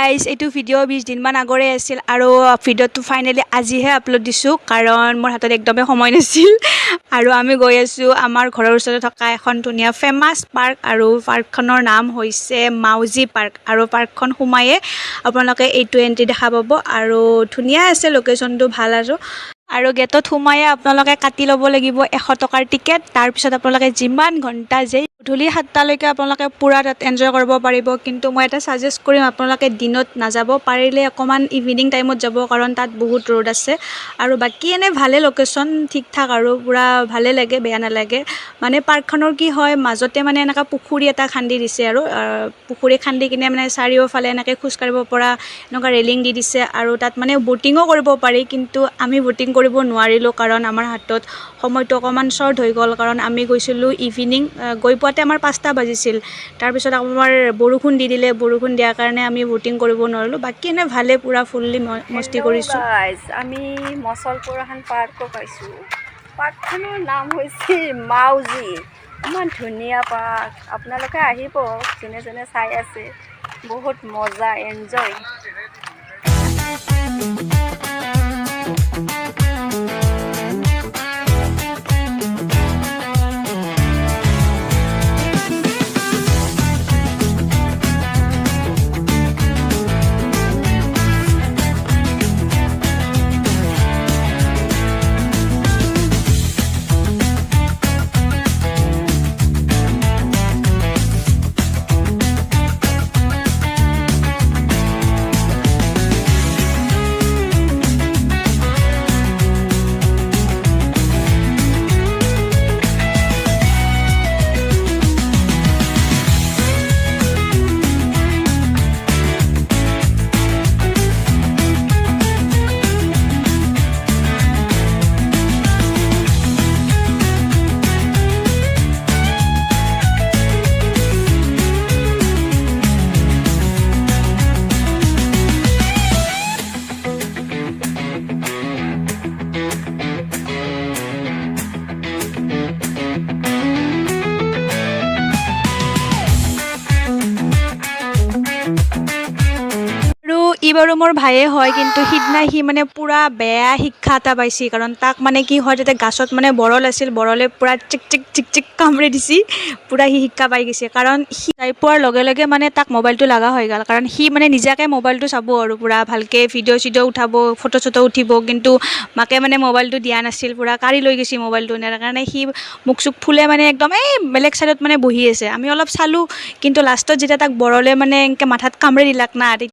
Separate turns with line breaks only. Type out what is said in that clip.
guys এইটো video' 20 দিনমান আগৰে আছিল আৰু ভিডিঅ'টো ফাইনেলি আজিহে আপলোড দিছোঁ কাৰণ মোৰ হাতত একদমেই সময় নাছিল আৰু আমি গৈ আছোঁ আমাৰ ঘৰৰ ওচৰতে থকা এখন ধুনীয়া ফেমাছ পাৰ্ক আৰু পাৰ্কখনৰ নাম হৈছে মাউজি পাৰ্ক আৰু পাৰ্কখন সোমায়ে আপোনালোকে এইটো এণ্ট্ৰি দেখা পাব আৰু ধুনীয়া আছে লোকেশ্যনটো ভাল আৰু গেটত সোমায়ে আপোনালোকে কাটি ল'ব লাগিব 100 টকাৰ টিকেট তাৰপিছত আপোনালোকে যিমান ঘণ্টা যেই গধূলি 7টালৈকে আপোনালোকে পূৰা তাত এনজয় কৰিব পাৰিব কিন্তু মই এটা ছাজেষ্ট কৰিম আপোনালোকে দিনত নাযাব পাৰিলে অকণমান ইভিনিং টাইমত যাব কাৰণ তাত বহুত ৰ'দ আছে আৰু বাকী এনে ভালে লোকেশ্যন ঠিক ঠাক আৰু পূৰা ভালে লাগে বেয়া নালাগে মানে পাৰ্কখনৰ কি হয় মাজতে মানে এনেকুৱা পুখুৰী এটা খান্দি দিছে আৰু পুখুৰী খান্দি কিনে মানে চাৰিওফালে এনেকৈ খোজ কাঢ়িব পৰা এনেকুৱা ৰেলিং দি দিছে আৰু তাত মানে ব'টিঙো কৰিব পাৰি কিন্তু আমি ব'টিং কৰিব নোৱাৰিলোঁ কাৰণ আমাৰ হাতত সময়টো অকণমান শ্বৰ্ট হৈ গ'ল কাৰণ আমি গৈছিলোঁ ইভিনিং গৈ পোৱাতে আমাৰ 5টা বাজিছিল তাৰপিছত আমাৰ বৰষুণ দি দিলে বৰষুণ দিয়াৰ কাৰণে আমি ব'টিং কৰিব নোৱাৰিলোঁ বাকী এনে ভালে পূৰা ফুল্লি মস্তি কৰিছোঁ
আমি মচলপুৰ এখন পাৰ্কো পাইছোঁ পাৰ্কখনৰ নাম হৈছে মাউজি ইমান ধুনীয়া পাৰ্ক আপোনালোকে আহিব যোনে যোনে চাই আছে বহুত মজা এনজয়
ই বাৰু মোৰ ভায়ে হয় কিন্তু সিদিনা সি মানে পূৰা বেয়া শিক্ষা এটা পাইছে কাৰণ তাক মানে কি হয় তাতে গাছত মানে বৰল আছিল বৰলে পূৰা চিক চিক চিক চিক কামুৰি দিছি পূৰা সি শিক্ষা পাই গৈছে কাৰণ সি যাই পোৱাৰ লগে লগে মানে তাক মোবাইলটো লগা হৈ গ'ল কাৰণ সি মানে নিজাকৈ মোবাইলটো চাব আৰু পূৰা ভালকৈ ভিডিঅ' চিডিঅ' উঠাব ফটো চটো উঠিব কিন্তু মাকে মানে মোবাইলটো দিয়া নাছিল পূৰা কাঢ়ি লৈ গৈছে মোবাইলটো তাৰ কাৰণে সি মুখ চুখ ফুলে মানে একদম এই বেলেগ ছাইডত মানে বহি আছে আমি অলপ চালোঁ কিন্তু লাষ্টত যেতিয়া তাক বৰলে মানে এনেকৈ মাথাত কামুৰি দিলাক না